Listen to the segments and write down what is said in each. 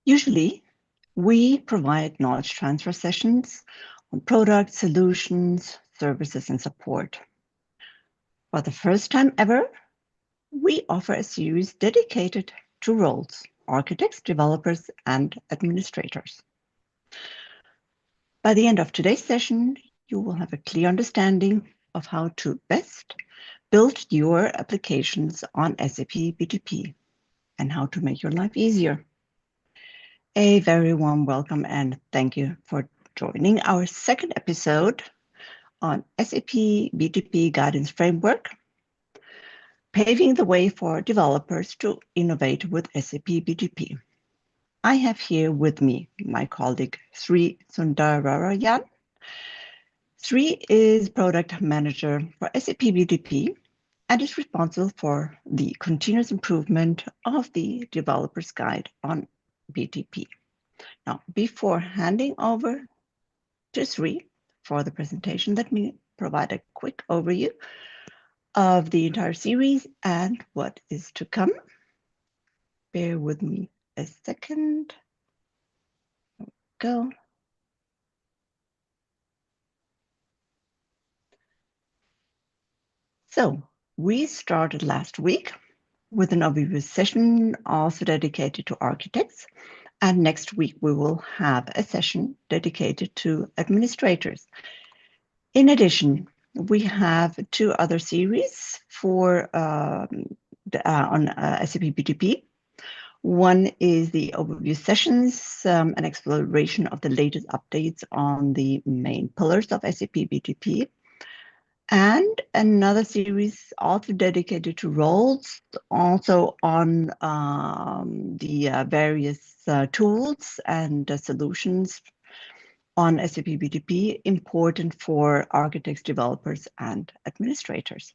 Usually, we provide knowledge transfer sessions on products, solutions, services, and support. For the first time ever, we offer a series dedicated to roles: architects, developers, and administrators. By the end of today's session, you will have a clear understanding of how to best build your applications on SAP BTP and how to make your life easier. A very warm welcome and thank you for joining our second episode on SAP BTP Guidance Framework, paving the way for developers to innovate with SAP BTP. I have here with me my colleague Sri Sundararayan. Sri is product manager for SAP BTP and is responsible for the continuous improvement of the developer's guide on BTP. Now, before handing over to Sri for the presentation, let me provide a quick overview of the entire series and what is to come. Bear with me a second. Go. So we started last week with an overview session also dedicated to architects. And next week, we will have a session dedicated to administrators. In addition, we have two other series for on SAP BTP. One is the overview sessions, an exploration of the latest updates on the main pillars of SAP BTP. And another series also dedicated to roles, also on the various tools and solutions on SAP BTP, important for architects, developers, and administrators.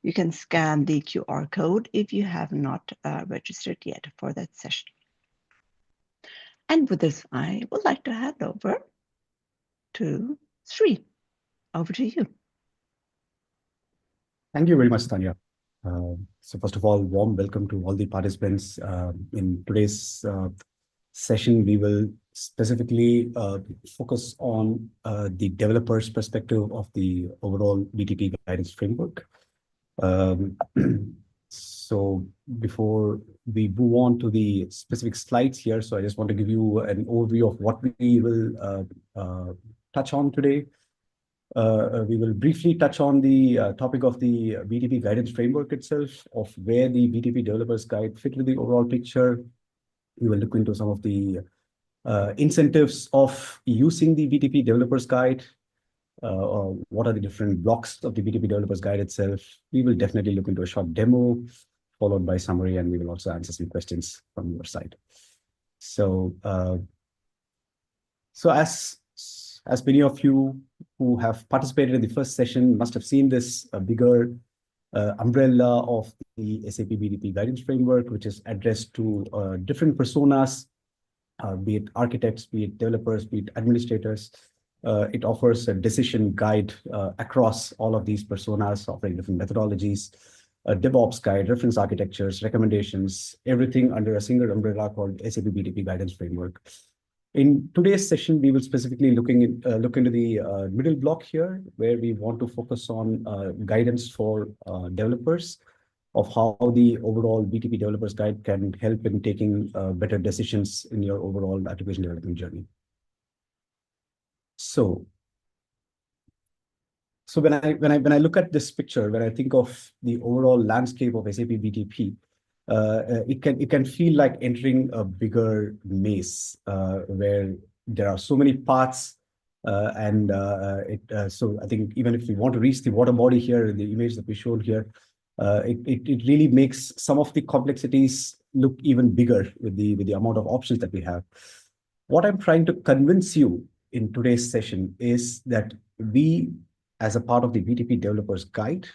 You can scan the QR code if you have not registered yet for that session. And with this, I would like to hand over to Sri. Over to you. Thank you very much, Tanya. So first of all, warm welcome to all the participants. In today's session, we will specifically focus on the developer's perspective of the overall BTP guidance framework. So before we move on to the specific slides here, so I just want to give you an overview of what we will touch on today. We will briefly touch on the topic of the BTP guidance framework itself, of where the BTP developers guide fit with the overall picture. We will look into some of the incentives of using the BTP developers guide. What are the different blocks of the BTP developers guide itself? We will definitely look into a short demo, followed by summary, and we will also answer some questions from your side. So, as many of you who have participated in the first session must have seen this bigger umbrella of the SAP BTP guidance framework, which is addressed to different personas, be it architects, be it developers, be it administrators. It offers a decision guide across all of these personas, offering different methodologies, a DevOps guide, reference architectures, recommendations, everything under a single umbrella called SAP BTP Guidance Framework. In today's session, we will specifically look into the middle block here, where we want to focus on guidance for developers of how the overall BTP developers guide can help in taking better decisions in your overall application development journey. So when I look at this picture, when I think of the overall landscape of SAP BTP, it can feel like entering a bigger maze where there are so many paths, so I think even if we want to reach the water body here in the image that we showed here, it really makes some of the complexities look even bigger with the amount of options that we have. What I'm trying to convince you in today's session is that we, as a part of the BTP Developers Guide,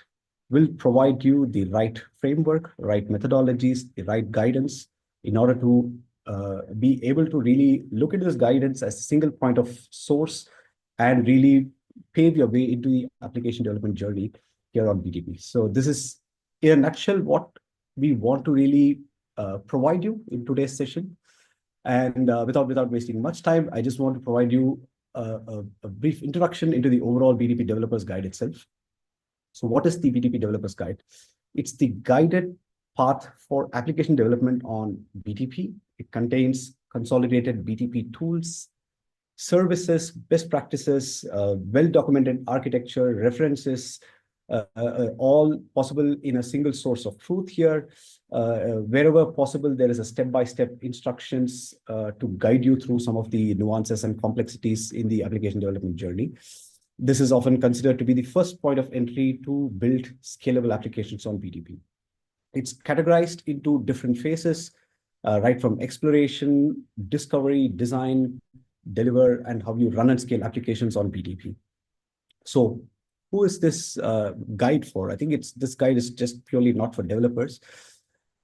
will provide you the right framework, right methodologies, the right guidance in order to be able to really look at this guidance as a single point of source and really pave your way into the application development journey here on BTP. So this is, in a nutshell, what we want to really provide you in today's session. And without wasting much time, I just want to provide you a brief introduction into the overall BTP Developers Guide itself. So what is the BTP Developers Guide? It's the guided path for application development on BTP. It contains consolidated BTP tools, services, best practices, well-documented architecture, references, all possible in a single source of truth here. Wherever possible, there is a step-by-step instructions to guide you through some of the nuances and complexities in the application development journey. This is often considered to be the first point of entry to build scalable applications on BTP. It's categorized into different phases, right from exploration, discovery, design, deliver, and how you run and scale applications on BTP. So who is this guide for? I think this guide is just purely not for developers.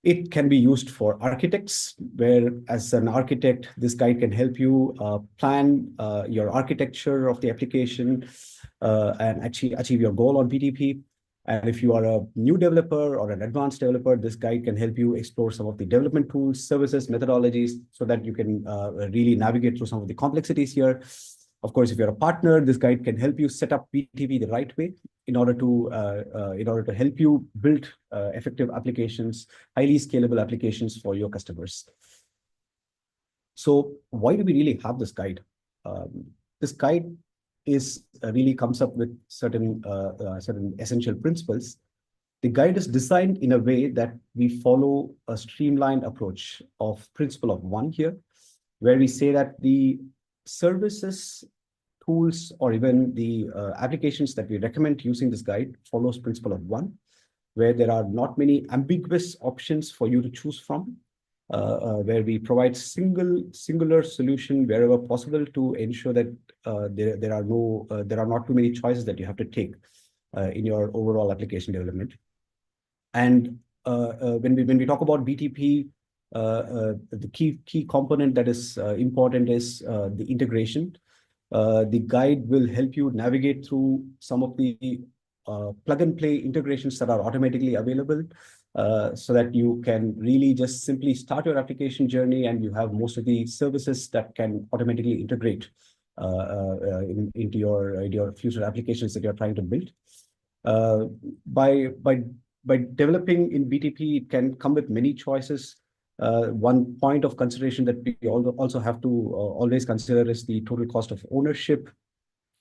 It can be used for architects, where as an architect, this guide can help you plan your architecture of the application and achieve your goal on BTP. And if you are a new developer or an advanced developer, this guide can help you explore some of the development tools, services, methodologies, so that you can really navigate through some of the complexities here. Of course, if you're a partner, this guide can help you set up BTP the right way in order to help you build effective applications, highly scalable applications for your customers. So why do we really have this guide? This guide really comes up with certain essential principles. The guide is designed in a way that we follow a streamlined approach of principle of one here, where we say that the services, tools, or even the applications that we recommend using this guide follows principle of one, where there are not many ambiguous options for you to choose from, where we provide singular solution wherever possible to ensure that there are not too many choices that you have to take in your overall application development. And when we talk about BTP, the key component that is important is the integration. The guide will help you navigate through some of the plug and play integrations that are automatically available, so that you can really just simply start your application journey and you have most of the services that can automatically integrate into your future applications that you're trying to build. By developing in BTP, it can come with many choices. One point of consideration that we also have to always consider is the total cost of ownership,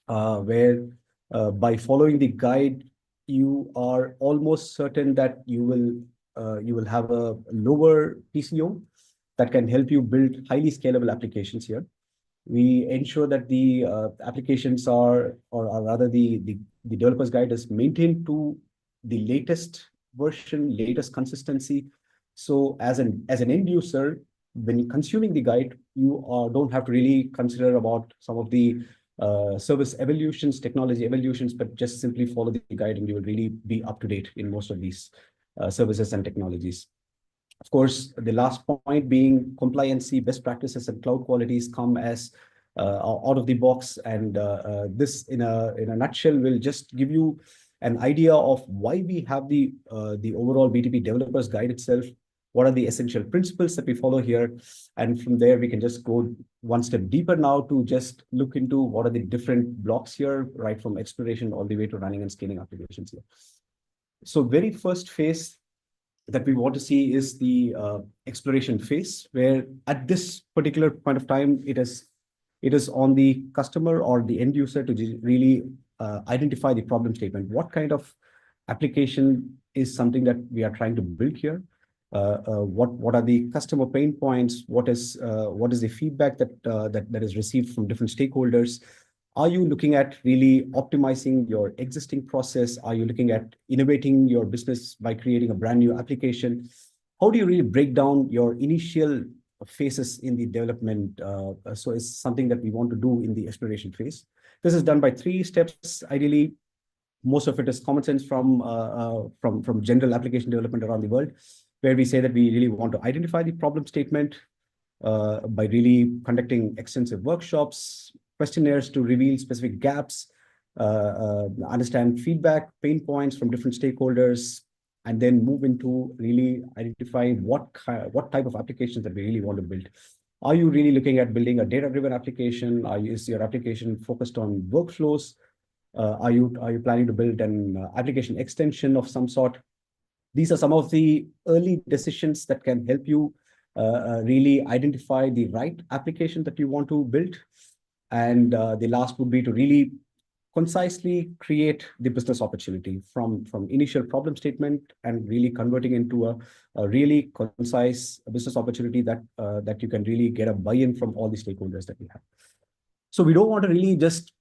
where by following the guide, you are almost certain that you will have a lower TCO that can help you build highly scalable applications here. We ensure that the applications or rather the developer's guide is maintained to the latest version, latest consistency. So as an end user, when you're consuming the guide, you don't have to really consider about some of the service evolutions, technology evolutions, but just simply follow the guide and you will really be up to date in most of these services and technologies. Of course, the last point being compliancy, best practices, and cloud qualities come as out of the box. And this, in a nutshell, will just give you an idea of why we have the overall BTP Developers Guide itself. What are the essential principles that we follow here? And from there, we can just go one step deeper now to just look into what are the different blocks here, right from exploration all the way to running and scaling applications here. So very first phase that we want to see is the exploration phase, where at this particular point of time, it is on the customer or the end user to really identify the problem statement. What kind of application is something that we are trying to build here? What are the customer pain points? What is the feedback that is received from different stakeholders? Are you looking at really optimizing your existing process? Are you looking at innovating your business by creating a brand new application? How do you really break down your initial phases in the development? So it's something that we want to do in the exploration phase. This is done by 3 steps. Ideally, most of it is common sense from general application development around the world, where we say that we really want to identify the problem statement by really conducting extensive workshops, questionnaires to reveal specific gaps, understand feedback, pain points from different stakeholders, and then move into really identifying what type of applications that we really want to build. Are you really looking at building a data-driven application? Is your application focused on workflows? Are you planning to build an application extension of some sort? These are some of the early decisions that can help you really identify the right application that you want to build. And the last would be to really concisely create the business opportunity from initial problem statement and really converting into a really concise business opportunity that you can really get a buy-in from all the stakeholders that we have. So we don't want to really just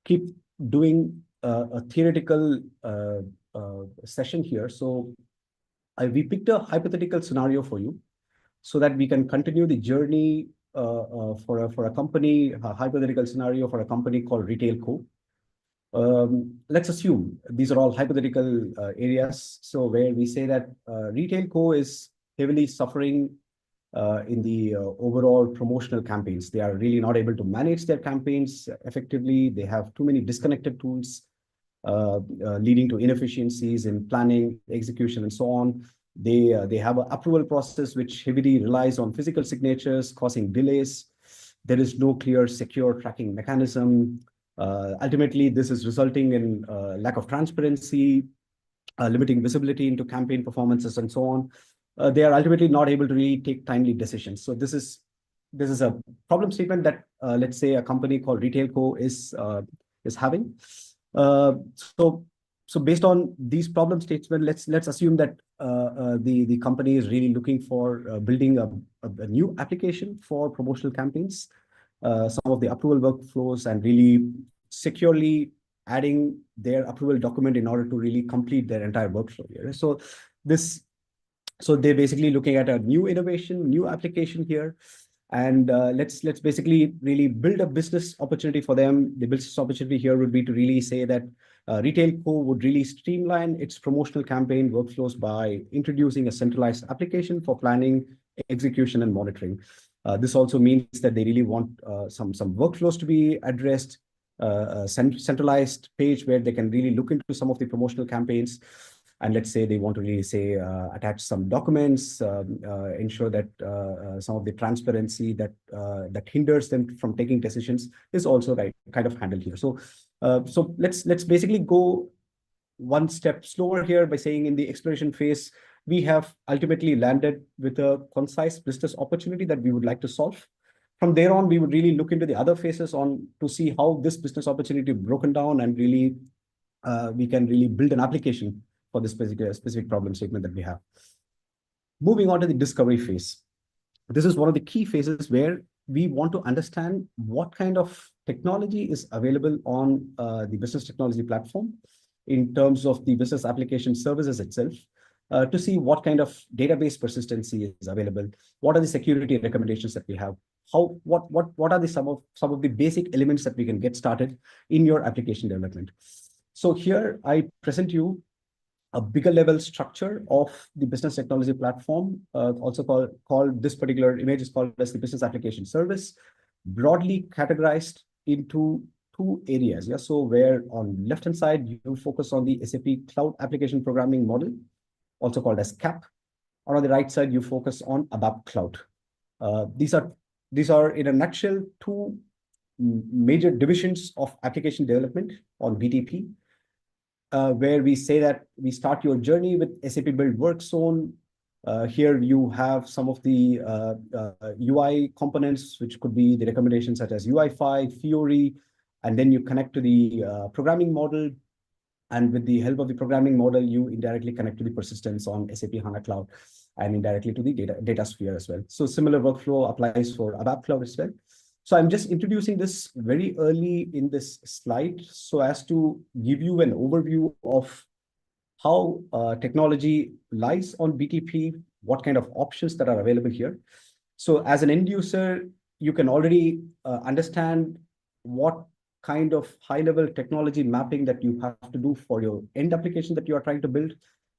keep doing a theoretical session here. So we picked a hypothetical scenario for you so that we can continue the journey for a company, a hypothetical scenario for a company called Retail Co. Let's assume these are all hypothetical areas. So where we say that Retail Co is heavily suffering in the overall promotional campaigns. They are really not able to manage their campaigns effectively. They have too many disconnected tools, leading to inefficiencies in planning, execution, and so on. They have an approval process which heavily relies on physical signatures, causing delays. There is no clear, secure tracking mechanism. Ultimately, this is resulting in lack of transparency, limiting visibility into campaign performances, and so on. They are ultimately not able to really take timely decisions. So this is a problem statement that let's say a company called Retail Co is having. So based on these problem statements, let's assume that the company is really looking for building a new application for promotional campaigns, some of the approval workflows, and really securely adding their approval document in order to really complete their entire workflow here. So they're basically looking at a new innovation, new application here. And let's basically really build a business opportunity for them. The business opportunity here would be to really say that Retail Co would really streamline its promotional campaign workflows by introducing a centralized application for planning, execution, and monitoring. This also means that they really want some workflows to be addressed, a centralized page where they can really look into some of the promotional campaigns. And let's say they want to really say attach some documents, ensure that some of the transparency that hinders them from taking decisions is also kind of handled here. So let's basically go one step slower here by saying in the exploration phase, we have ultimately landed with a concise business opportunity that we would like to solve. From there on, we would really look into the other phases to see how this business opportunity broken down, and really we can really build an application for this specific problem statement that we have. Moving on to the discovery phase. This is one of the key phases where we want to understand what kind of technology is available on the business technology platform in terms of the business application services itself, to see what kind of database persistency is available, what are the security recommendations that we have, what are some of the basic elements that we can get started in your application development. So here I present you a bigger level structure of the business technology platform, also called this particular image is called as the business application service, broadly categorized into two areas. Yeah, so where on left hand side you focus on the SAP Cloud Application Programming Model, also called as CAP, or on the right side you focus on ABAP Cloud. These are in a nutshell two major divisions of application development on BTP. Where we say that we start your journey with SAP Build Work Zone. Here you have some of the UI components, which could be the recommendations such as UI5, Fiori, and then you connect to the programming model. And with the help of the programming model, you indirectly connect to the persistence on SAP HANA Cloud and indirectly to the data sphere as well. So similar workflow applies for ABAP Cloud as well. So I'm just introducing this very early in this slide so as to give you an overview of how technology lies on BTP, what kind of options that are available here. So as an end user, you can already understand what kind of high-level technology mapping that you have to do for your end application that you are trying to build,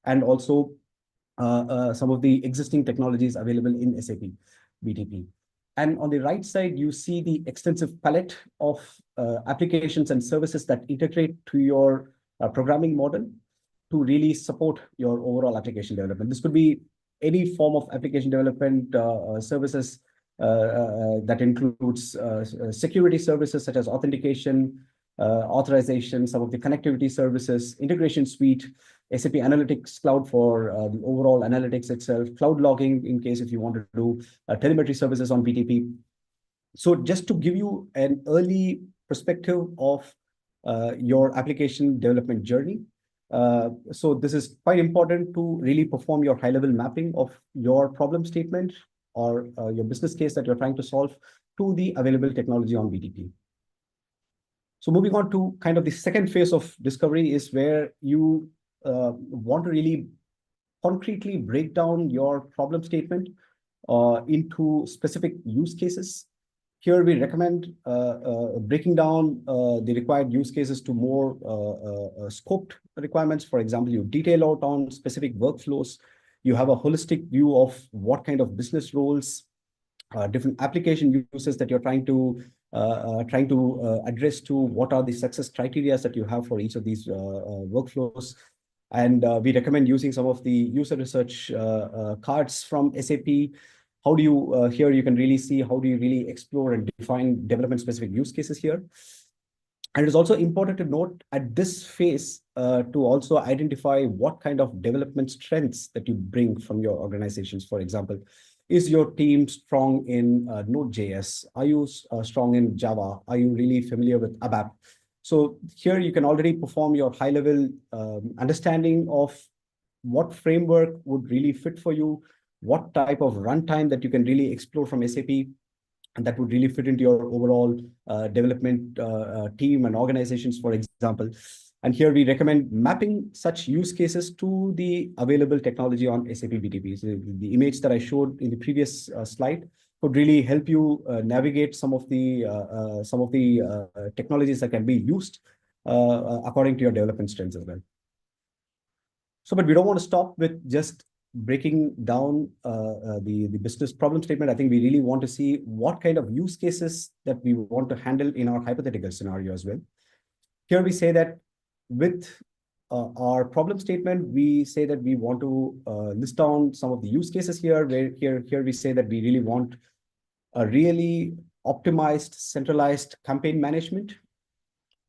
and also some of the existing technologies available in SAP BTP. And on the right side, you see the extensive palette of applications and services that integrate to your programming model to really support your overall application development. This could be any form of application development services that includes security services such as authentication, authorization, some of the connectivity services, integration suite, SAP Analytics Cloud for the overall analytics itself, cloud logging in case if you want to do telemetry services on BTP. So just to give you an early perspective of your application development journey. So this is quite important to really perform your high-level mapping of your problem statement or your business case that you're trying to solve to the available technology on BTP. So moving on to kind of the second phase of discovery is where you want to really concretely break down your problem statement into specific use cases. Here we recommend breaking down the required use cases to more scoped requirements. For example, you detail out on specific workflows. You have a holistic view of what kind of business roles, different application uses that you're trying to address to, what are the success criteria that you have for each of these workflows. And we recommend using some of the user research cards from SAP. How do you, here you can really see how do you really explore and define development specific use cases here. And it is also important to note at this phase to also identify what kind of development strengths that you bring from your organizations. For example, is your team strong in Node.js? Are you strong in Java? Are you really familiar with ABAP? So here you can already perform your high-level understanding of what framework would really fit for you, what type of runtime that you can really explore from SAP, and that would really fit into your overall development team and organizations, for example. And here we recommend mapping such use cases to the available technology on SAP BTP. So the image that I showed in the previous slide could really help you navigate some of the technologies that can be used according to your development strengths as well. So, but we don't want to stop with just breaking down the business problem statement. I think we really want to see what kind of use cases that we want to handle in our hypothetical scenario as well. Here we say that with our problem statement, we say that we want to list down some of the use cases here, where here we say that we really want a really optimized, centralized campaign management,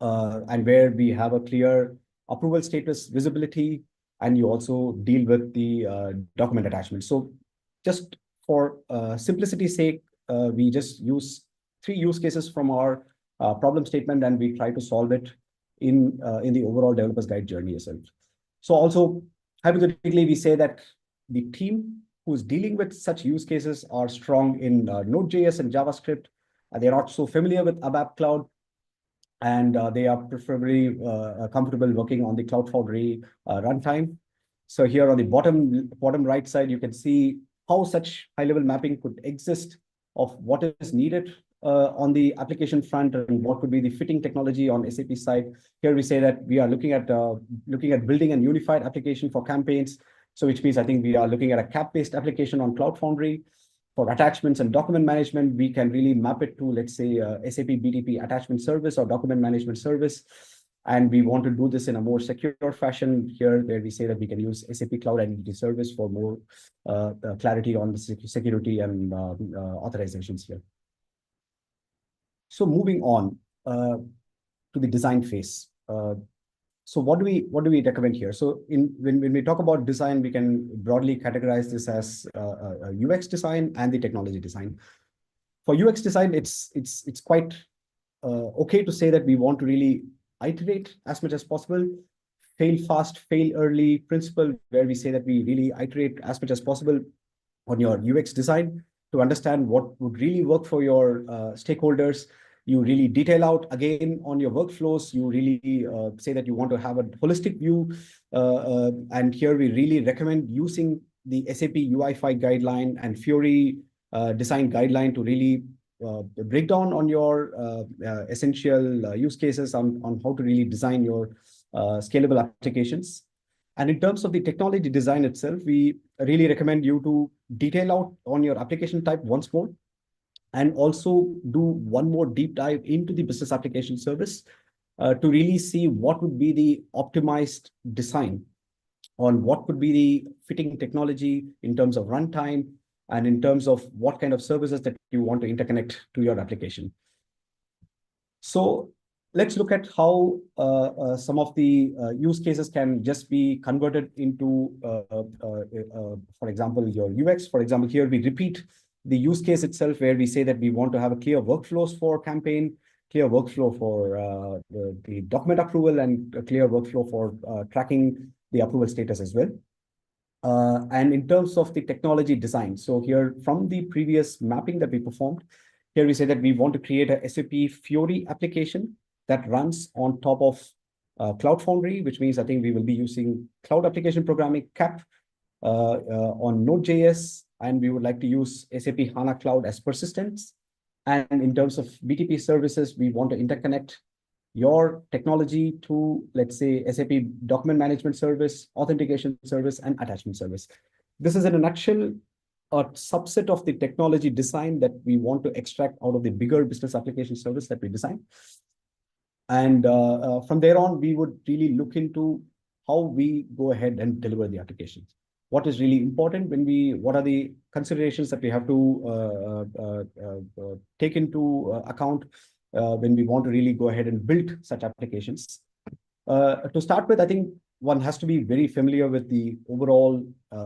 and where we have a clear approval status visibility, and you also deal with the document attachment. So just for simplicity's sake, we just use 3 use cases from our problem statement, and we try to solve it in the overall developer's guide journey itself. So also, hypothetically, we say that the team who's dealing with such use cases are strong in Node.js and JavaScript, and they're not so familiar with ABAP Cloud, and they are preferably comfortable working on the Cloud Foundry runtime. So here on the bottom right side, you can see how such high-level mapping could exist of what is needed on the application front and what could be the fitting technology on SAP side. Here we say that we are looking at building a unified application for campaigns. So which means I think we are looking at a CAP-based application on Cloud Foundry. For attachments and document management, we can really map it to, let's say, SAP BTP attachment service or document management service. And we want to do this in a more secure fashion here, where we say that we can use SAP Cloud Identity Service for more clarity on the security and authorizations here. So moving on to the design phase. So what do we recommend here? So when we talk about design, we can broadly categorize this as a UX design and the technology design. For UX design, it's quite okay to say that we want to really iterate as much as possible, fail fast, fail early principle, where we say that we really iterate as much as possible on your UX design to understand what would really work for your stakeholders. You really detail out again on your workflows. You really say that you want to have a holistic view. And here we really recommend using the SAP UI5 guideline and Fiori design guideline to really break down on your essential use cases on how to really design your scalable applications. And in terms of the technology design itself, we really recommend you to detail out on your application type once more, and also do one more deep dive into the business application service to really see what would be the optimized design on what could be the fitting technology in terms of runtime and in terms of what kind of services that you want to interconnect to your application. So let's look at how some of the use cases can just be converted into, for example, your UX. For example, here we repeat the use case itself, where we say that we want to have a clear workflows for campaign, clear workflow for the document approval, and a clear workflow for tracking the approval status as well. And in terms of the technology design, so here from the previous mapping that we performed, here we say that we want to create a SAP Fiori application that runs on top of Cloud Foundry, which means I think we will be using Cloud Application Programming CAP on Node.js, and we would like to use SAP HANA Cloud as persistence. And in terms of BTP services, we want to interconnect your technology to, let's say, SAP Document Management Service, Authentication Service, and Attachment Service. This is in a nutshell a subset of the technology design that we want to extract out of the bigger business application service that we design. And from there on, we would really look into how we go ahead and deliver the applications. What is really important what are the considerations that we have to take into account when we want to really go ahead and build such applications. To start with, I think one has to be very familiar with the overall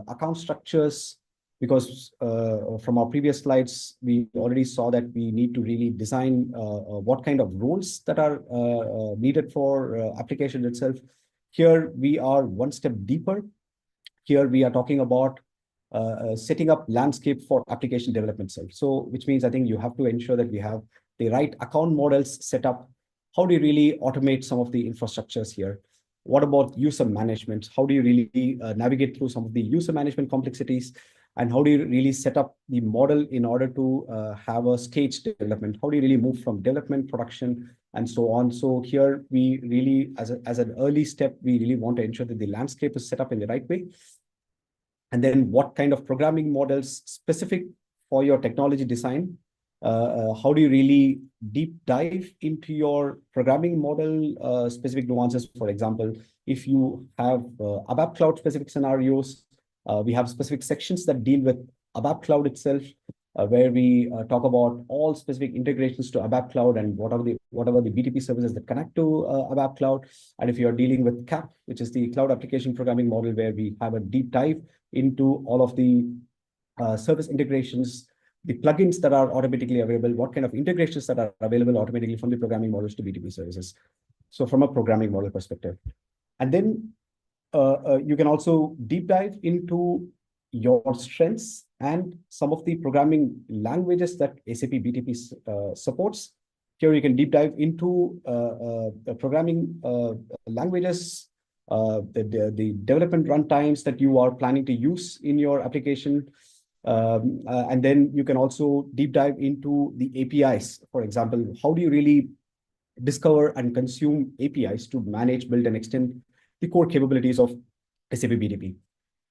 account structures, because from our previous slides, we already saw that we need to really design what kind of roles that are needed for application itself. Here, we are one step deeper. Here, we are talking about setting up landscape for application development itself. So, which means I think you have to ensure that we have the right account models set up. How do you really automate some of the infrastructures here? What about user management? How do you really navigate through some of the user management complexities? And how do you really set up the model in order to have a staged development? How do you really move from development, production, and so on? So here we really, as an early step, we really want to ensure that the landscape is set up in the right way. And then what kind of programming models specific for your technology design? How do you really deep dive into your programming model specific nuances? For example, if you have ABAP Cloud specific scenarios, we have specific sections that deal with ABAP Cloud itself, where we talk about all specific integrations to ABAP Cloud and whatever the BTP services that connect to ABAP Cloud. And if you are dealing with CAP, which is the Cloud Application Programming Model, where we have a deep dive into all of the service integrations, the plugins that are automatically available, what kind of integrations that are available automatically from the programming models to BTP services. So from a programming model perspective. And then you can also deep dive into your strengths and some of the programming languages that SAP BTP supports. Here you can deep dive into the programming languages, the development runtimes that you are planning to use in your application. And then you can also deep dive into the APIs. For example, how do you really discover and consume APIs to manage, build, and extend the core capabilities of SAP BTP.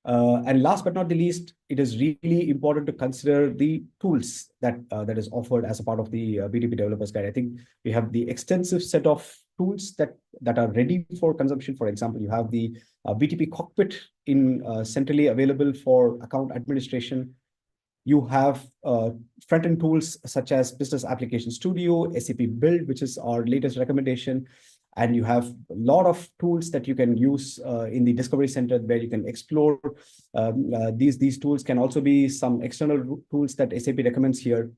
And last but not the least, it is really important to consider the tools that is offered as a part of the BTP Developers Guide. I think we have the extensive set of tools that are ready for consumption. For example, you have the BTP Cockpit centrally available for account administration. You have front-end tools such as Business Application Studio, SAP Build, which is our latest recommendation. And you have a lot of tools that you can use in the Discovery Center where you can explore. These tools can also be some external tools that SAP recommends here,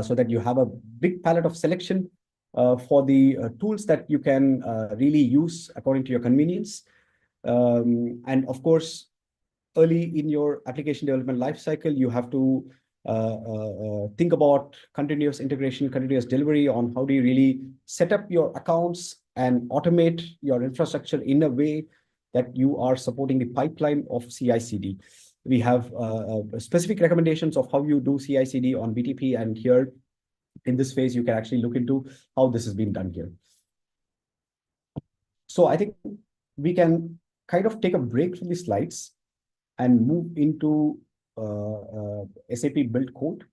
so that you have a big palette of selection for the tools that you can really use according to your convenience. And of course, early in your application development lifecycle, you have to think about continuous integration, continuous delivery on how do you really set up your accounts and automate your infrastructure in a way that you are supporting the pipeline of CI/CD. We have specific recommendations of how you do CI/CD on BTP, and here in this phase, you can actually look into how this has been done here. So I think we can kind of take a break from the slides and move into SAP Build Code,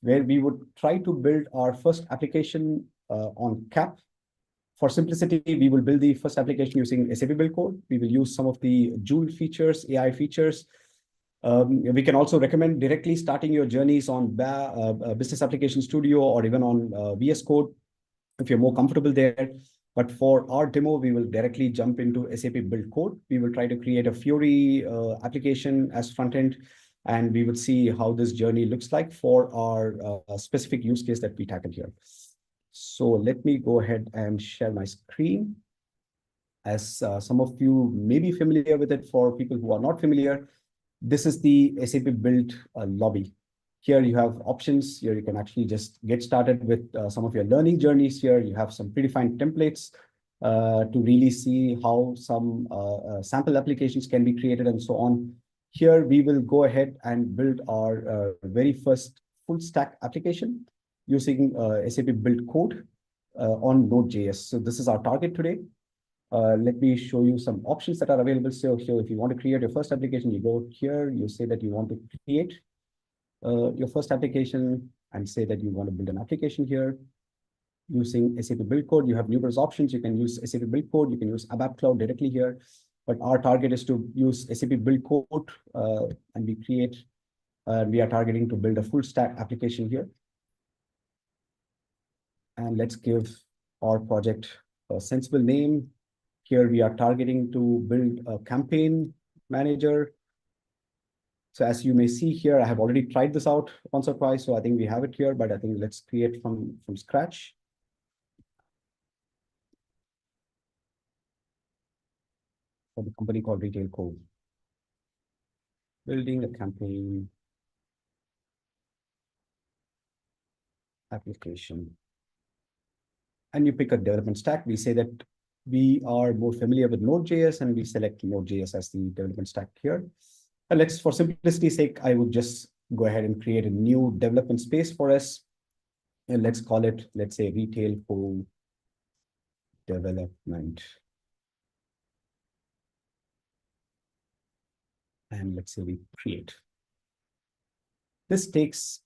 where we would try to build our first application on CAP. For simplicity, we will build the first application using SAP Build Code. We will use some of the Joule features, AI features. We can also recommend directly starting your journeys on Business Application Studio or even on VS Code if you're more comfortable there. But for our demo, we will directly jump into SAP Build Code. We will try to create a Fiori application as front end, and we will see how this journey looks like for our specific use case that we tackle here. So let me go ahead and share my screen. As some of you may be familiar with it, for people who are not familiar, this is the SAP Build lobby. Here you have options. Here you can actually just get started with some of your learning journeys. Here you have some predefined templates to really see how some sample applications can be created and so on. Here we will go ahead and build our very first full stack application using SAP Build Code on Node.js. So this is our target today. Let me show you some options that are available. So here, if you want to create your first application, you go here, you say that you want to create your first application and say that you want to build an application here using SAP Build Code. You have numerous options. You can use SAP Build Code. You can use ABAP Cloud directly here. But our target is to use SAP Build Code and we are targeting to build a full stack application here. And let's give our project a sensible name. Here we are targeting to build a campaign manager. So as you may see here, I have already tried this out once or twice. So I think we have it here, but I think let's create from scratch. For the company called Retail Co. Building a campaign application. And you pick a development stack. We say that we are more familiar with Node.js and we select Node.js as the development stack here. And let's, for simplicity's sake, I would just go ahead and create a new development space for us. And let's call it, let's say, Retail Co Development. And let's say we create. This takes,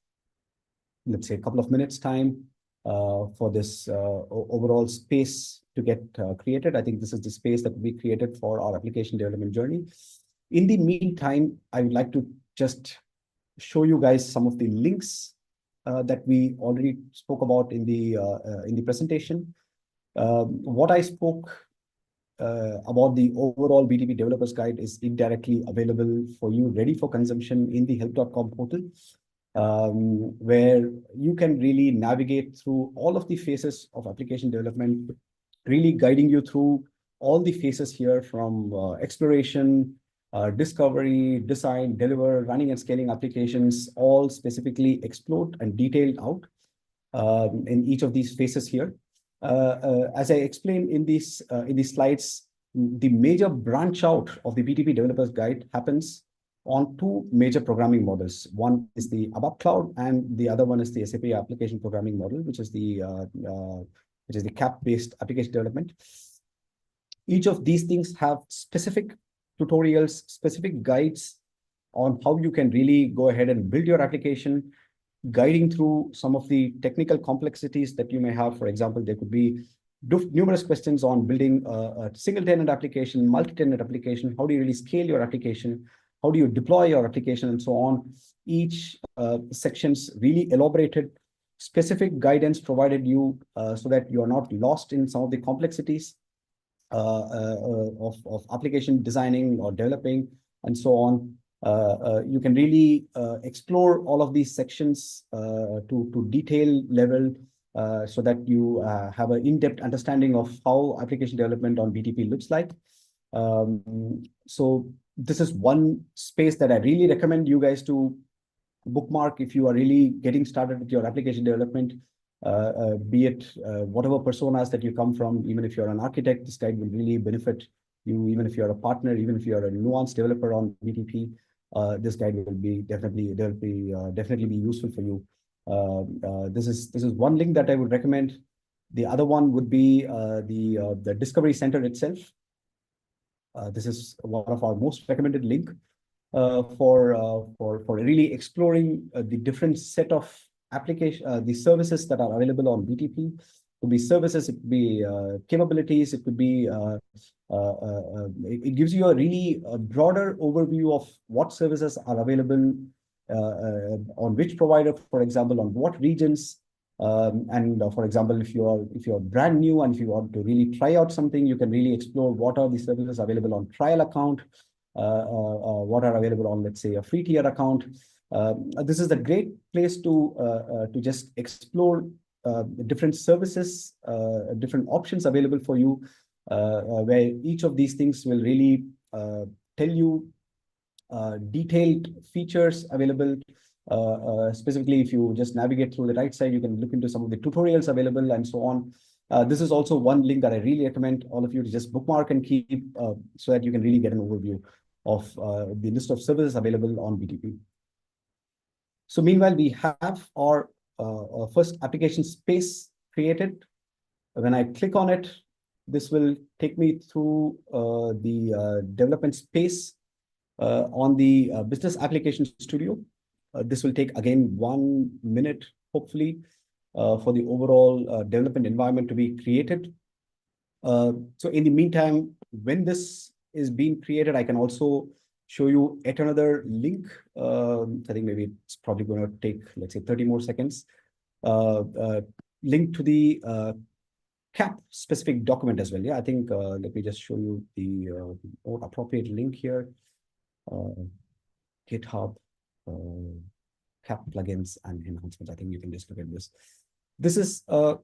let's say, a couple of minutes time for this overall space to get created. I think this is the space that we created for our application development journey. In the meantime, I would like to just show you guys some of the links that we already spoke about in the presentation. What I spoke about the overall BTP Developers Guide is indirectly available for you, ready for consumption in the help.com portal, where you can really navigate through all of the phases of application development, really guiding you through all the phases here from exploration, discovery, design, deliver, running and scaling applications, all specifically explored and detailed out in each of these phases here. As I explained in these slides, the major branch out of the BTP Developers Guide happens on two major programming models. One is the ABAP Cloud, and the other one is the SAP Application Programming Model, which is the CAP-based application development. Each of these things have specific tutorials, specific guides on how you can really go ahead and build your application, guiding through some of the technical complexities that you may have. For example, there could be numerous questions on building a single tenant application, multi-tenant application. How do you really scale your application? How do you deploy your application and so on? Each sections really elaborated, specific guidance provided you so that you are not lost in some of the complexities of application designing or developing and so on. You can really explore all of these sections to detail level so that you have an in-depth understanding of how application development on BTP looks like. So this is one space that I really recommend you guys to bookmark if you are really getting started with your application development, be it whatever personas that you come from. Even if you're an architect, this guide will really benefit you. Even if you're a partner, even if you're a nuanced developer on BTP, this guide will be definitely be useful for you. This is one link that I would recommend. The other one would be the Discovery Center itself. This is one of our most recommended link for really exploring the different set of application, the services that are available on BTP. It could be services, it could be capabilities, it could be it gives you a really broader overview of what services are available on which provider, for example, on what regions. For example, if you're brand new and if you want to really try out something, you can really explore what are the services available on trial account, what are available on, let's say, a free tier account. This is a great place to just explore different services, different options available for you, where each of these things will really tell you detailed features available. Specifically, if you just navigate through the right side, you can look into some of the tutorials available and so on. This is also one link that I really recommend all of you to just bookmark and keep so that you can really get an overview of the list of services available on BTP. So meanwhile, we have our first application space created. When I click on it, this will take me through the development space on the Business Application Studio. This will take, again, 1 minute, hopefully, for the overall development environment to be created. So in the meantime, when this is being created, I can also show you yet another link. I think maybe it's probably going to take, let's say, 30 more seconds. Link to the CAP specific document as well. Yeah, I think let me just show you the more appropriate link here. GitHub, CAP plugins and enhancements. I think you can just look at this. This is a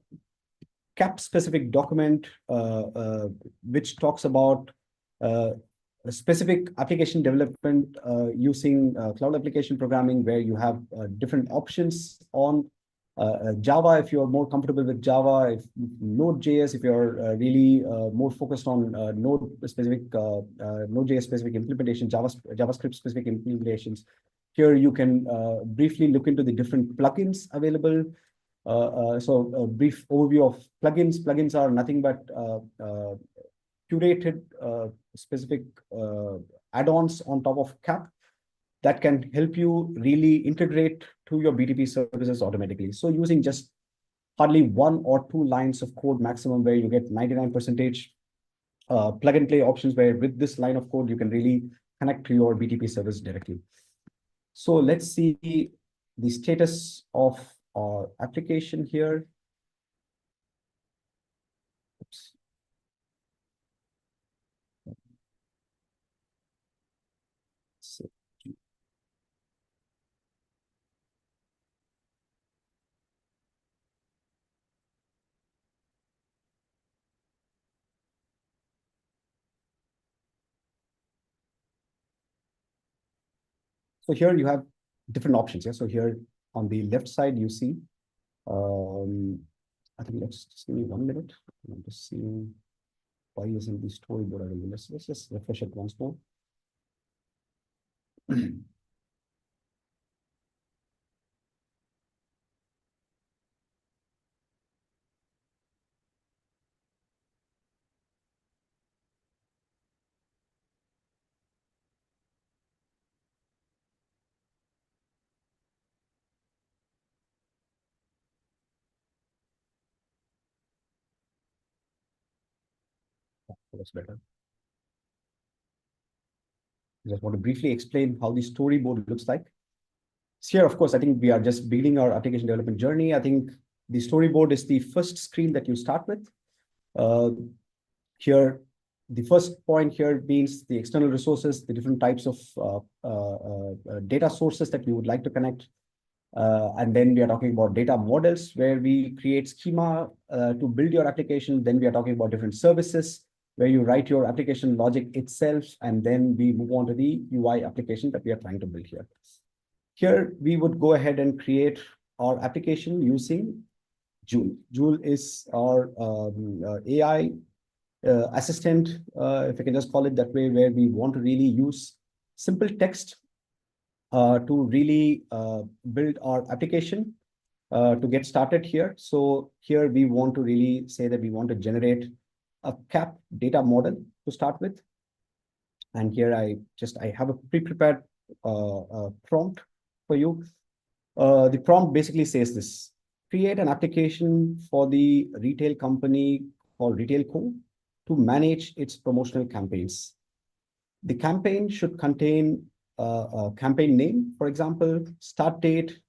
CAP specific document which talks about a specific application development using cloud application programming, where you have different options on Java, if you're more comfortable with Java, if Node.js, if you're really more focused on Node-specific, Node.js-specific implementation, JavaScript-specific implementations. Here you can briefly look into the different plugins available. So a brief overview of plugins. Plugins are nothing but curated specific add-ons on top of CAP that can help you really integrate to your BTP services automatically. So using just hardly 1 or 2 lines of code maximum, where you get 99% plug and play options, where with this line of code, you can really connect to your BTP service directly. So let's see the status of our application here. Oops. So here you have different options. Yeah. So here on the left side, you see, I think let's just give me 1 minute. I'm just seeing why isn't the storyboard available. Let's just refresh it once more. That's better. I just want to briefly explain how the storyboard looks like. So here, of course, I think we are just beginning our application development journey. I think the storyboard is the first screen that you start with. Here, the first point here means the external resources, the different types of data sources that we would like to connect. And then we are talking about data models, where we create schema to build your application. Then we are talking about different services, where you write your application logic itself, and then we move on to the UI application that we are trying to build here. Here, we would go ahead and create our application using Joule. Joule is our AI assistant, if I can just call it that way, where we want to really use simple text to really build our application to get started here. So here we want to really say that we want to generate a CAP data model to start with. And here I have a pre-prepared prompt for you. The prompt basically says this: create an application for the retail company called Retail Co. to manage its promotional campaigns. The campaign should contain a campaign name, for example, start date,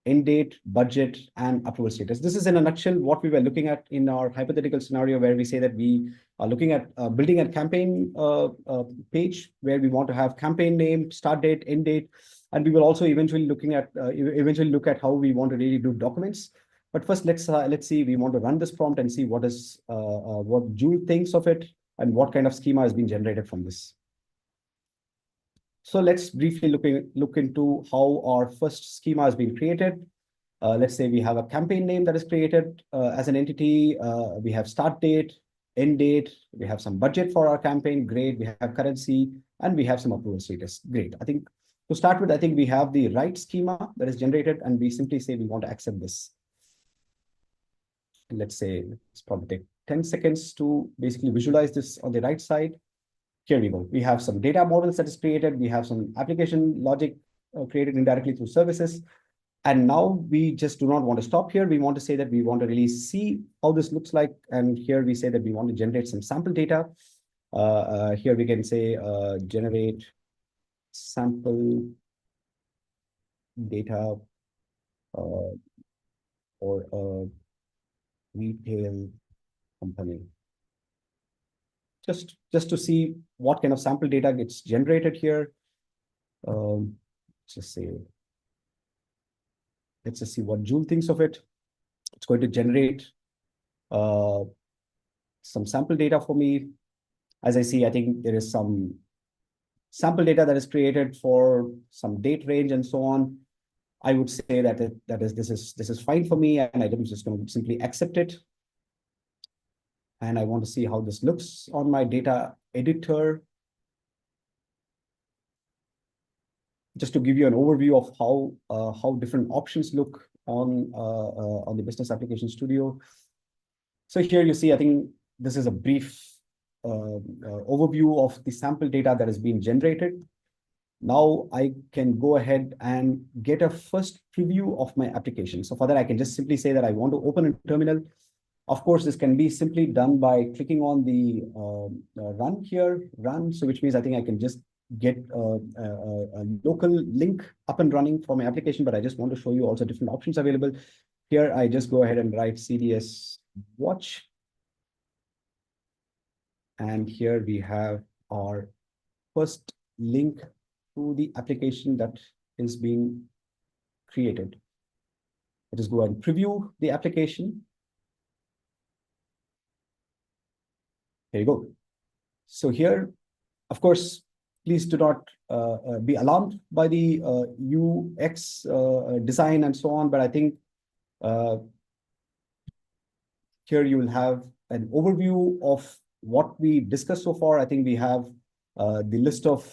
end date, budget, and approval status. This is in a nutshell what we were looking at in our hypothetical scenario, where we say that we are looking at building a campaign page where we want to have campaign name, start date, end date, and we will also eventually look at how we want to really do documents. But first, let's see. We want to run this prompt and see what Joule thinks of it and what kind of schema has been generated from this. So let's briefly look into how our first schema has been created. Let's say we have a campaign name that is created as an entity. We have start date, end date. We have some budget for our campaign. Great. We have currency and we have some approval status. Great. I think to start with, I think we have the right schema that is generated, and we simply say we want to accept this. Let's say it's probably take 10 seconds to basically visualize this on the right side. Here we go. We have some data models that is created. We have some application logic created indirectly through services. And now we just do not want to stop here. We want to say that we want to really see how this looks like. And here we say that we want to generate some sample data. Here we can say generate sample data for a retail company. Just to see what kind of sample data gets generated here. Let's just see what Joule thinks of it. It's going to generate some sample data for me. As I see, I think there is some sample data that is created for some date range and so on. I would say that this is fine for me, and I'm just going to simply accept it. And I want to see how this looks on my data editor. Just to give you an overview of how different options look on the Business Application Studio. So here you see, I think this is a brief overview of the sample data that has been generated. Now I can go ahead and get a first preview of my application. So for that, I can just simply say that I want to open a terminal. Of course, this can be simply done by clicking on the run here, run. So which means I think I can just get a local link up and running for my application, but I just want to show you also different options available. Here, I just go ahead and write CDS watch. And here we have our first link to the application that is being created. Let us go and preview the application. There you go. So here, of course, please do not be alarmed by the UX design and so on. But I think here you will have an overview of what we discussed so far. I think we have the list of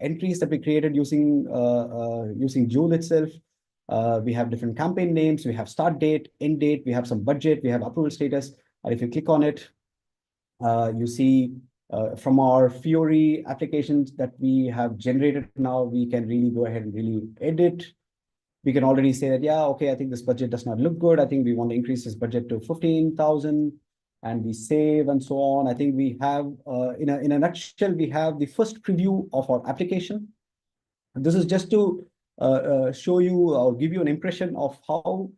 entries that we created using Joule itself. We have different campaign names. We have start date, end date. We have some budget. We have approval status. And if you click on it, you see from our Fiori applications that we have generated now, we can really go ahead and really edit. We can already say that, yeah, okay, I think this budget does not look good. I think we want to increase this budget to 15,000, and we save and so on. I think we have, in a nutshell, we have the first preview of our application. And this is just to show you or give you an impression of how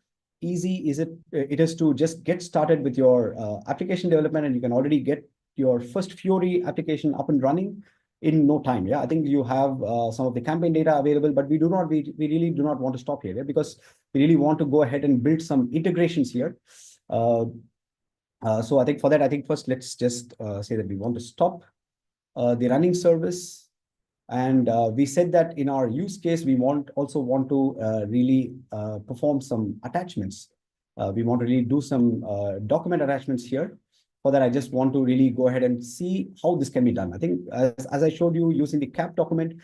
easy it is to just get started with your application development, and you can already get your first Fiori application up and running in no time. Yeah, I think you have some of the campaign data available, but we really do not want to stop here, because we really want to go ahead and build some integrations here. So I think for that, I think first let's just say that we want to stop the running service. And we said that in our use case, we also want to really perform some attachments. We want to really do some document attachments here. For that, I just want to really go ahead and see how this can be done. I think as I showed you using the CAP document,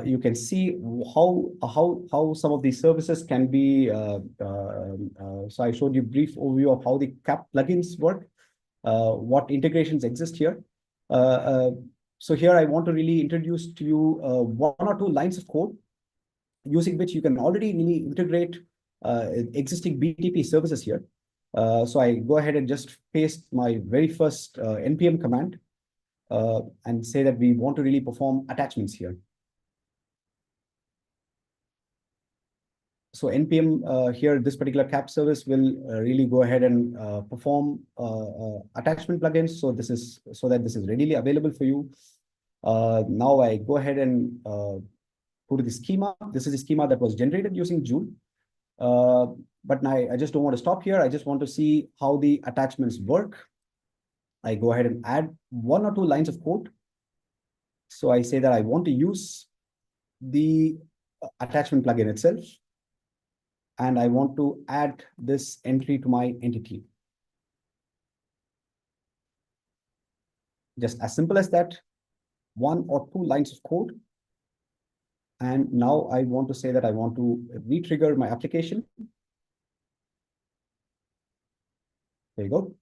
you can see how some of these services can be. So I showed you a brief overview of how the CAP plugins work, what integrations exist here. So here I want to really introduce to you one or two lines of code using which you can already really integrate existing BTP services here. So I go ahead and just paste my very first npm command and say that we want to really perform attachments here. So npm here, this particular CAP service will really go ahead and perform attachment plugins. So this is so that this is readily available for you. Now I go ahead and go to the schema. This is the schema that was generated using Joule. But now I just don't want to stop here. I just want to see how the attachments work. I go ahead and add 1 or 2 lines of code. So I say that I want to use the attachment plugin itself, and I want to add this entry to my entity. Just as simple as that, 1 or 2 lines of code. And now I want to say that I want to re-trigger my application. There you go.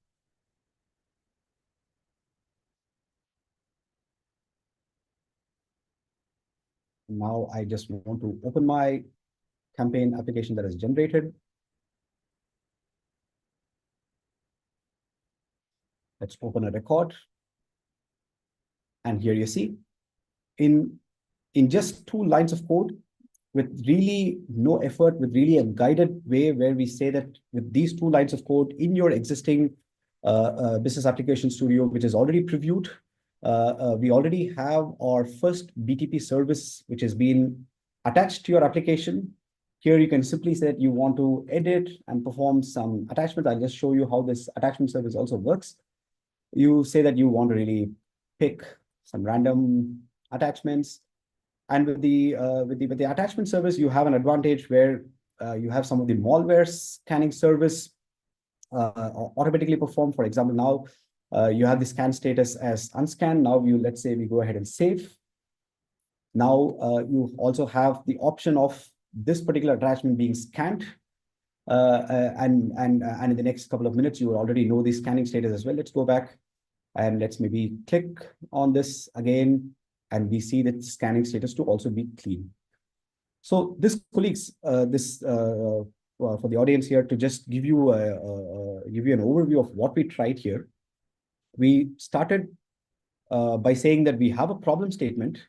Now I just want to open my campaign application that is generated. Let's open a record. And here you see, in just 2 lines of code, with really no effort, with really a guided way where we say that with these 2 lines of code in your existing business application studio, which is already previewed, we already have our first BTP service, which has been attached to your application. Here you can simply say that you want to edit and perform some attachments. I'll just show you how this attachment service also works. You say that you want to really pick some random attachments. And with the attachment service, you have an advantage where you have some of the malware scanning service automatically performed. For example, now you have the scan status as unscanned. Now let's say we go ahead and save. Now you also have the option of this particular attachment being scanned. And in the next couple of minutes, you will already know the scanning status as well. Let's go back and let's maybe click on this again. And we see that scanning status to also be clean. So this, colleagues, for the audience here, to just give you an overview of what we tried here. We started by saying that we have a problem statement.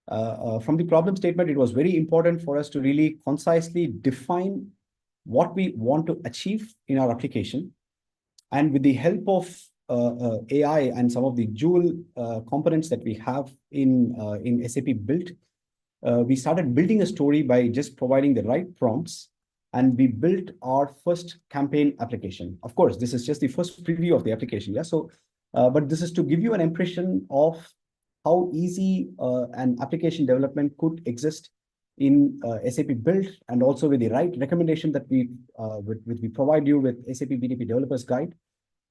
From the problem statement, it was very important for us to really concisely define what we want to achieve in our application. And with the help of AI and some of the Joule components that we have in SAP Build, we started building a story by just providing the right prompts, and we built our first campaign application. Of course, this is just the first preview of the application. Yeah. So, but this is to give you an impression of how easy an application development could exist in SAP Build, and also with the right recommendation that we provide you with SAP BTP Developers Guide.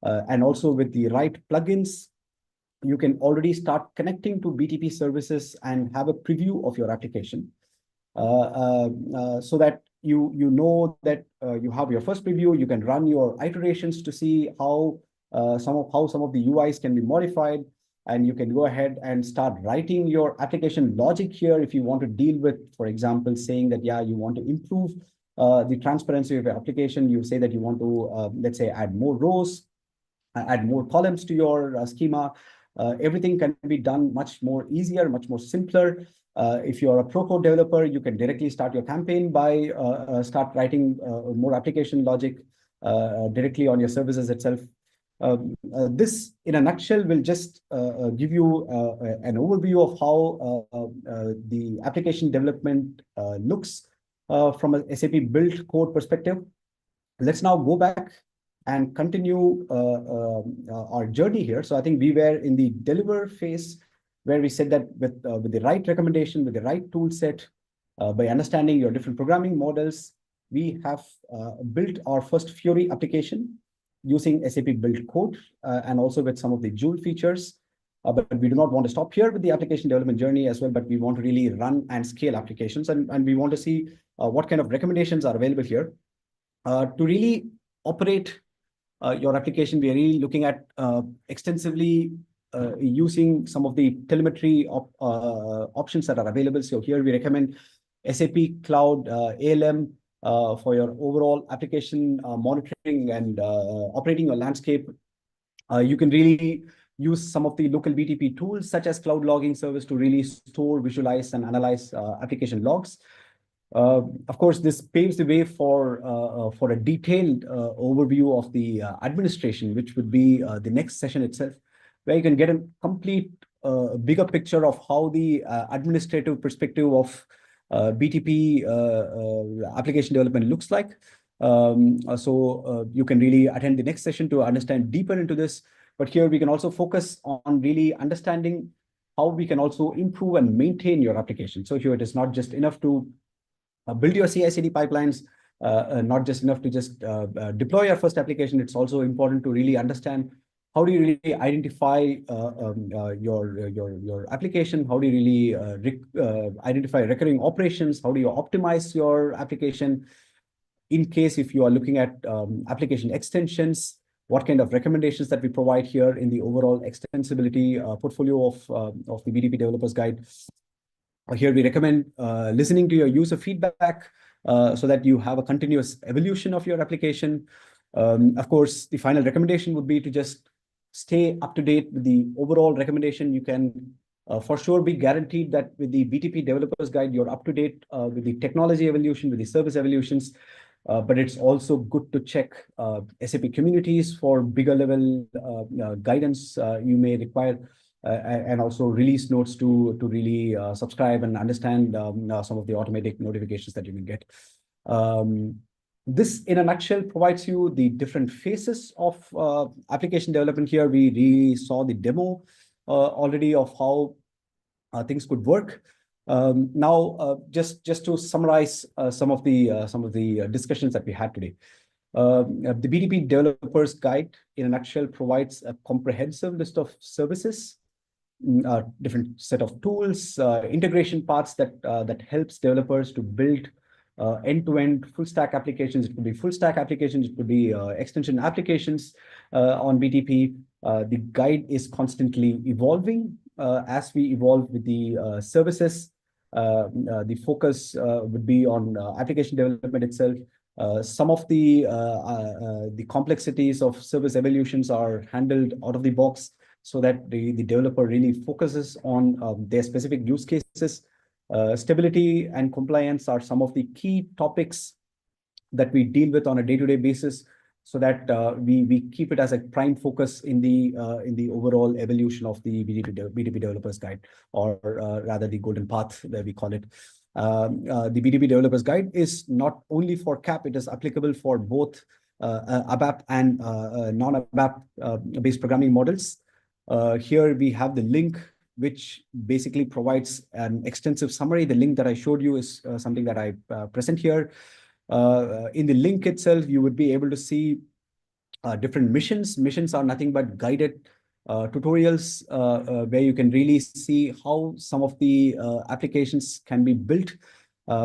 And also with the right plugins, you can already start connecting to BTP services and have a preview of your application, so that you know that you have your first preview. You can run your iterations to see how some of the UIs can be modified, and you can go ahead and start writing your application logic here if you want to deal with, for example, saying that you want to improve the transparency of your application. You say that you want to let's say add more rows, add more columns to your schema. Everything can be done much more easier, much more simpler. If you're a pro code developer, you can directly start your campaign by start writing more application logic directly on your services itself. This, in a nutshell, will just give you an overview of how the application development looks from a SAP Build code perspective. Let's now go back and continue our journey here. So I think we were in the deliver phase, where we said that with the right recommendation, with the right tool set, by understanding your different programming models, we have built our first Fiori application using SAP Build code and also with some of the Joule features. But we do not want to stop here with the application development journey as well, but we want to really run and scale applications. And we want to see what kind of recommendations are available here. To really operate your application, we are really looking at extensively using some of the telemetry options that are available. So here we recommend SAP Cloud ALM, for your overall application monitoring and operating your landscape. You can really use some of the local BTP tools such as cloud logging service to really store, visualize, and analyze application logs. Of course, this paves the way for a detailed overview of the administration, which would be the next session itself, where you can get a complete bigger picture of how the administrative perspective of BTP application development looks like. So you can really attend the next session to understand deeper into this. But here we can also focus on really understanding how we can also improve and maintain your application. So here it is not just enough to build your CI/CD pipelines, not just enough to just deploy your first application. It's also important to really understand how do you really identify your application? How do you really identify recurring operations? How do you optimize your application? In case if you are looking at application extensions, what kind of recommendations that we provide here in the overall extensibility portfolio of the BTP Developers Guide. Here we recommend listening to your user feedback so that you have a continuous evolution of your application. Of course, the final recommendation would be to just stay up to date with the overall recommendation. You can for sure be guaranteed that with the BTP Developers Guide, you're up to date with the technology evolution, with the service evolutions. But it's also good to check SAP communities for bigger level guidance you may require, and also release notes to really subscribe and understand some of the automatic notifications that you can get. This, in a nutshell, provides you the different phases of application development. Here we really saw the demo already of how things could work. Now, just to summarize some of the discussions that we had today. The BTP Developers Guide, in a nutshell, provides a comprehensive list of services, different set of tools, integration parts that helps developers to build end-to-end full stack applications. It could be full stack applications, it could be extension applications on BTP. The guide is constantly evolving as we evolve with the services. The focus would be on application development itself. Some of the complexities of service evolutions are handled out of the box so that the developer really focuses on their specific use cases. Stability and compliance are some of the key topics that we deal with on a day-to-day basis, so that we keep it as a prime focus in the overall evolution of the BTP Developers Guide, or rather the golden path that we call it. The BTP Developers Guide is not only for CAP, it is applicable for both ABAP and non-ABAP based programming models. Here we have the link, which basically provides an extensive summary. The link that I showed you is something that I present here. In the link itself, you would be able to see different missions. Missions are nothing but guided tutorials where you can really see how some of the applications can be built.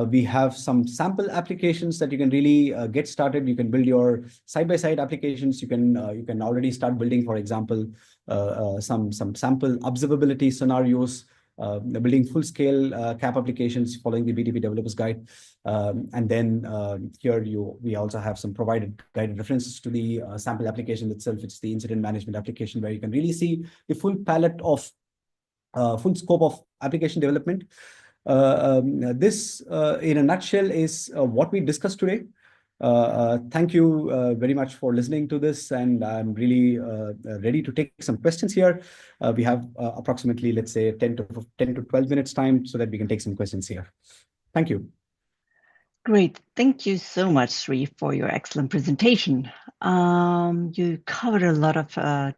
We have some sample applications that you can really get started. You can build your side-by-side applications. You can already start building, for example, some sample observability scenarios, building full-scale CAP applications following the BTP Developers Guide. And then here we also have some provided guided references to the sample application itself. It's the incident management application, where you can really see the full palette of full scope of application development. This, in a nutshell, is what we discussed today. Thank you very much for listening to this, and I'm really ready to take some questions here. We have approximately, let's say, 10 to 12 minutes time so that we can take some questions here. Thank you. Great. Thank you so much, Sri, for your excellent presentation. You covered a lot of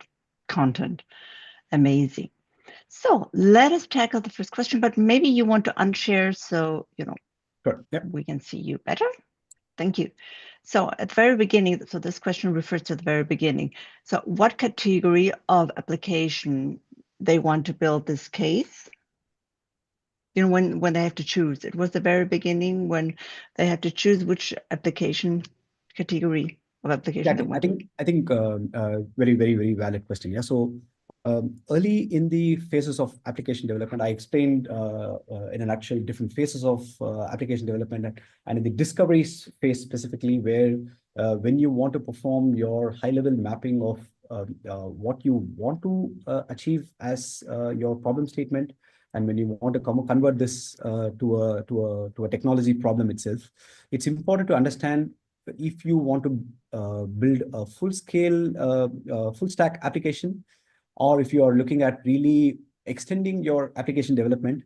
content. Amazing. So let us tackle the first question, but maybe you want to unshare so, Sure. Yep. We can see you better. Thank you. So at the very beginning, so this question refers to the very beginning. So what category of application they want to build this case? When they have to choose. It was the very beginning when they have to choose which application category of application they want. I think very, very, very valid question. Yeah. So Early in the phases of application development, I explained in a nutshell different phases of application development, and in the discovery phase specifically, where when you want to perform your high-level mapping of what you want to achieve as your problem statement, and when you want to convert this to a technology problem itself, it's important to understand if you want to build a full-scale, full-stack application, or if you are looking at really extending your application development.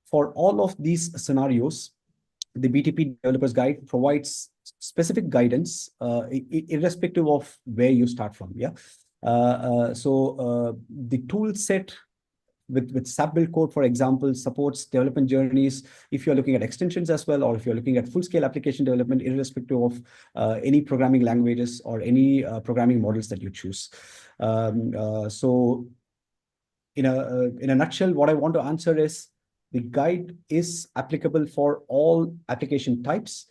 For all of these scenarios, the BTP Developers Guide provides specific guidance, irrespective of where you start from. Yeah. The tool set with SAP Build Code, for example, supports development journeys if you're looking at extensions as well, or if you're looking at full-scale application development, irrespective of any programming languages or any programming models that you choose. So in a nutshell, what I want to answer is the guide is applicable for all application types.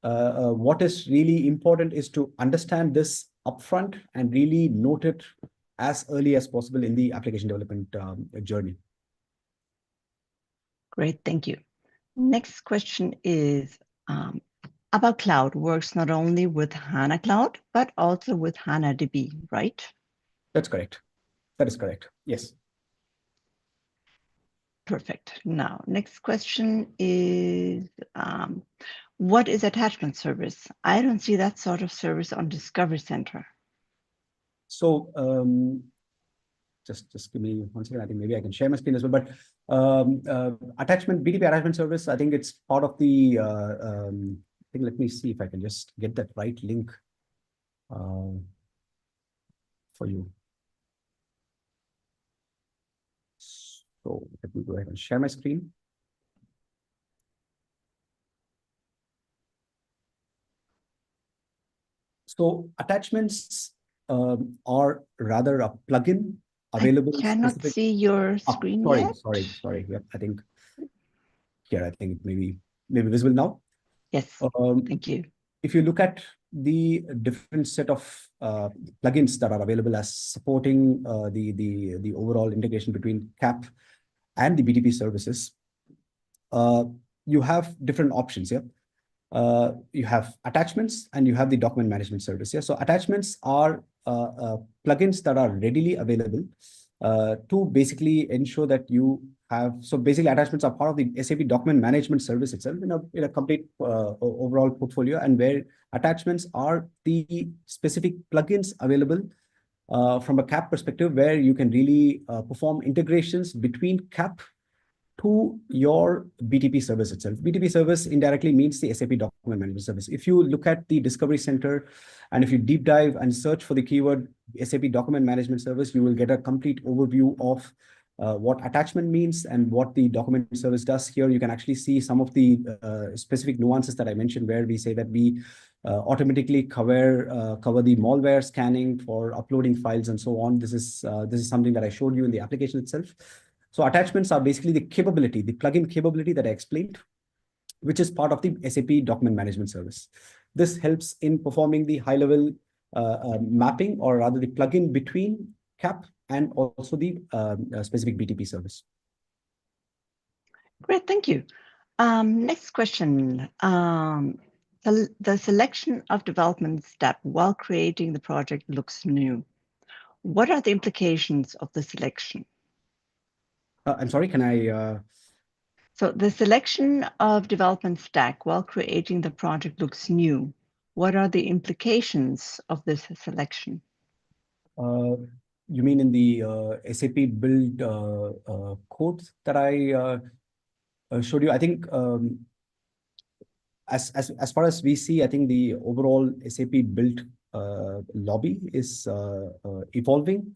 What is really important is to understand this upfront and really note it as early as possible in the application development journey. Great, thank you. Next question is about cloud works not only with HANA Cloud, but also with HANA DB, right? That's correct. That is correct. Yes. Perfect. Now, next question is, what is attachment service? I don't see that sort of service on Discovery Center. So just give me 1 second. I think maybe I can share my screen as well. But BTP attachment service, I think it's part of the, I think, let me see if I can just get that right link for you. So let me go ahead and share my screen. So attachments are rather a plugin available. I cannot see your screen yet. Sorry. Yep, I think here, I think it may be visible now. Yes, thank you. If you look at the different set of plugins that are available as supporting the overall integration between CAP and the BTP services, you have different options here. You have attachments and you have the document management service here. So attachments are plugins that are readily available to basically ensure that you have. So basically, attachments are part of the SAP document management service itself in a complete overall portfolio, and where attachments are the specific plugins available from a CAP perspective, where you can really perform integrations between CAP to your BTP service itself. BTP service indirectly means the SAP document management service. If you look at the Discovery Center and if you deep dive and search for the keyword SAP document management service, you will get a complete overview of what attachment means and what the document service does. Here, you can actually see some of the specific nuances that I mentioned, where we say that we automatically cover the malware scanning for uploading files and so on. This is something that I showed you in the application itself. So attachments are basically the capability, the plugin capability that I explained, which is part of the SAP document management service. This helps in performing the high-level mapping, or rather the plugin between CAP and also the specific BTP service. Great, thank you. Next question. The selection of development step while creating the project looks new. What are the implications of the selection? I'm sorry, can I? So the selection of development stack while creating the project looks new. What are the implications of this selection? You mean in the SAP build code that I showed you? I think as far as we see, I think the overall SAP build lobby is evolving.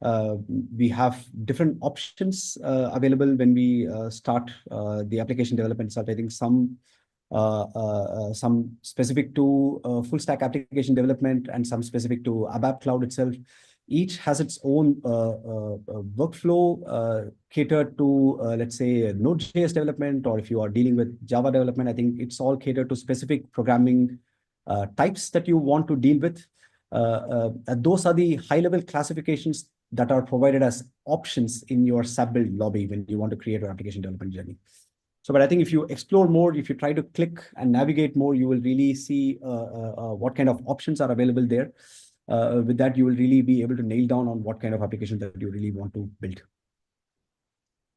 We have different options available when we start the application development itself. I think some specific to full stack application development and some specific to ABAP Cloud itself. Each has its own workflow catered to, let's say, Node.js development, or if you are dealing with Java development, I think it's all catered to specific programming types that you want to deal with. Those are the high-level classifications that are provided as options in your SAP Build lobby when you want to create your application development journey. So, but I think if you explore more, if you try to click and navigate more, you will really see what kind of options are available there. With that, you will really be able to nail down on what kind of application that you really want to build.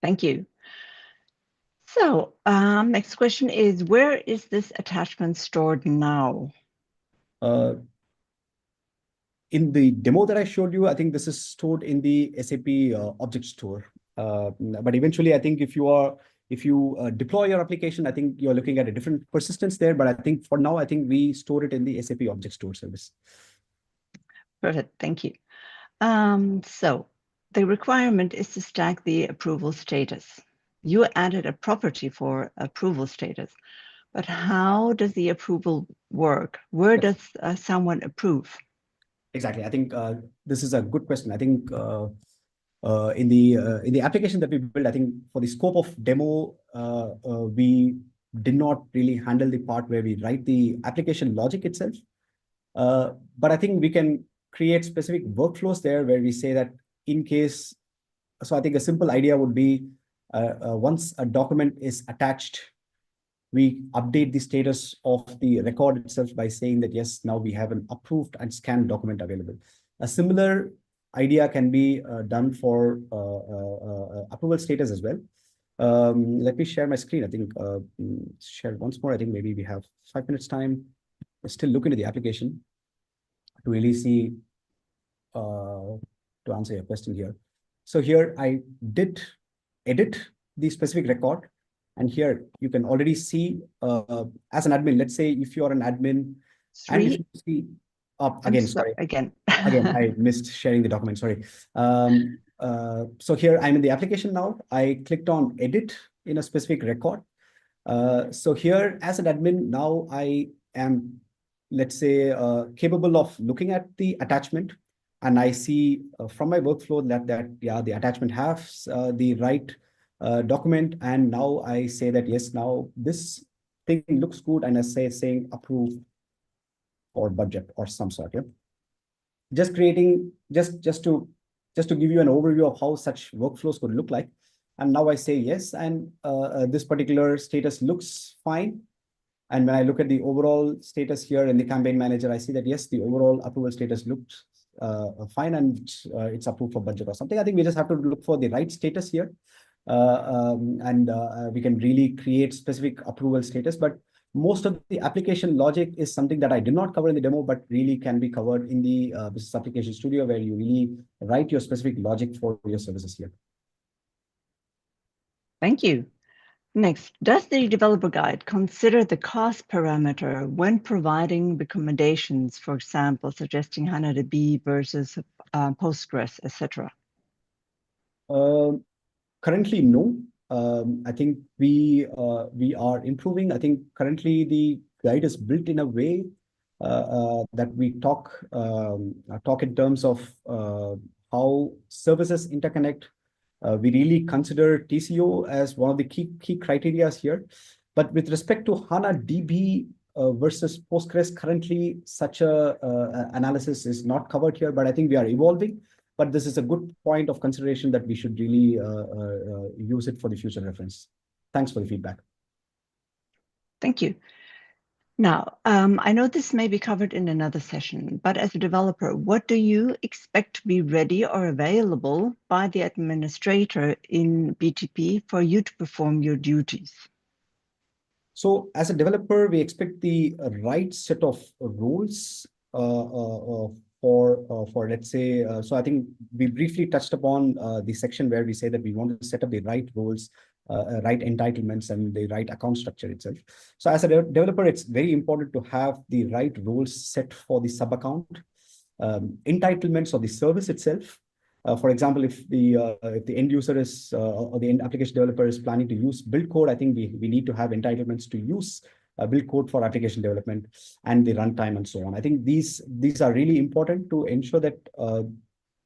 Thank you. So next question is, where is this attachment stored now? In the demo that I showed you, I think this is stored in the SAP object store. But eventually, I think if you deploy your application, I think you're looking at a different persistence there. But I think for now, I think we store it in the SAP object store service. Perfect, thank you. So the requirement is to stack the approval status. You added a property for approval status, but how does the approval work? Where does someone approve? Exactly. I think this is a good question. I think in the application that we built, I think for the scope of demo, we did not really handle the part where we write the application logic itself. But I think we can create specific workflows there where we say that in case, so I think a simple idea would be once a document is attached, we update the status of the record itself by saying that, yes, now we have an approved and scanned document available. A similar idea can be done for approval status as well. Let me share my screen. I think share once more. I think maybe we have 5 minutes time. Still looking at the application to really see, to answer your question here. So here I did edit the specific record. And here you can already see as an admin, let's say if you're an admin, and if you see again, sorry, again, I missed sharing the document, sorry. So here I'm in the application now. I clicked on edit in a specific record. So here as an admin, now I am, let's say, capable of looking at the attachment. And I see from my workflow that yeah, the attachment has the right document, and now I say that yes, now this thing looks good, and I saying approve or budget or some sort. Yeah, just creating just to give you an overview of how such workflows could look like. And now I say yes, and this particular status looks fine. And when I look at the overall status here in the campaign manager, I see that yes, the overall approval status looks fine, and it's approved for budget or something. I think we just have to look for the right status here. We can really create specific approval status, but most of the application logic is something that I did not cover in the demo, but really can be covered in the business application studio, where you really write your specific logic for your services here. Thank you. Next, does the developer guide consider the cost parameter when providing recommendations, for example, suggesting HANA-DB versus Postgres, etc.? Currently, no. I think we are improving. I think currently the guide is built in a way that we talk in terms of how services interconnect. We really consider TCO as one of the key criteria here. But with respect to HANA-DB versus Postgres, currently such a analysis is not covered here, but I think we are evolving. But this is a good point of consideration that we should really use it for the future reference. Thanks for the feedback. Thank you. Now, I know this may be covered in another session, but as a developer, what do you expect to be ready or available by the administrator in BTP for you to perform your duties? So as a developer, we expect the right set of roles for let's say, so I think we briefly touched upon the section where we say that we want to set up the right roles, right entitlements, and the right account structure itself. So as a developer, it's very important to have the right roles set for the sub account, entitlements of the service itself. For example, if the end user is or the end application developer is planning to use build code, I think we need to have entitlements to use build code for application development and the runtime and so on. I think these are really important to ensure that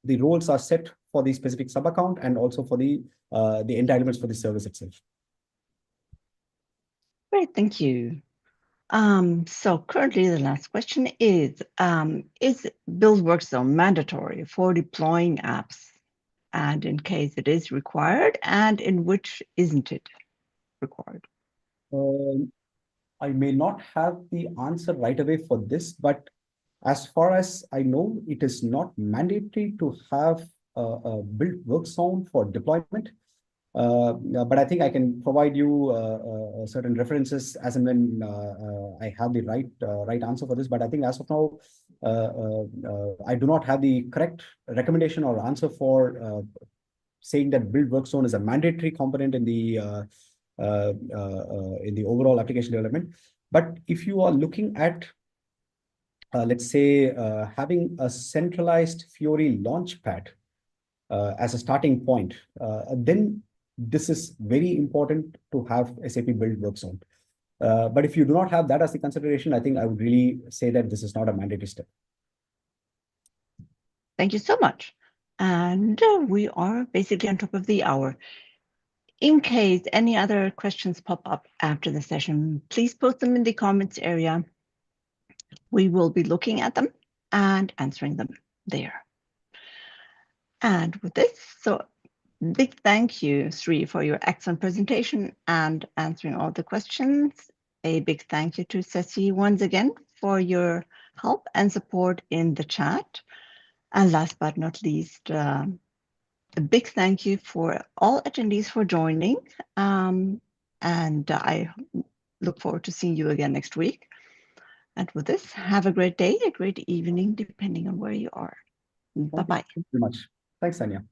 the roles are set for the specific sub account and also for the entitlements for the service itself. Great, thank you. So currently the last question is build work zone mandatory for deploying apps and in case it is required, and in which isn't it required? I may not have the answer right away for this, but as far as I know, it is not mandatory to have a built work zone for deployment. But I think I can provide you certain references as and when I have the right answer for this. But I think as of now, I do not have the correct recommendation or answer for saying that build work zone is a mandatory component in the overall application development. But if you are looking at let's say having a centralized Fiori launchpad as a starting point, then this is very important to have SAP build work zone. But if you do not have that as the consideration, I think I would really say that this is not a mandatory step. Thank you so much. And we are basically on top of the hour. In case any other questions pop up after the session, please post them in the comments area. We will be looking at them and answering them there. And with this, so big thank you, Sri, for your excellent presentation and answering all the questions. A big thank you to Ceci once again for your help and support in the chat. And last but not least, a big thank you for all attendees for joining. And I look forward to seeing you again next week. And with this, have a great day, a great evening, depending on where you are. Bye-bye. Thank you very much. Thanks, Sanya.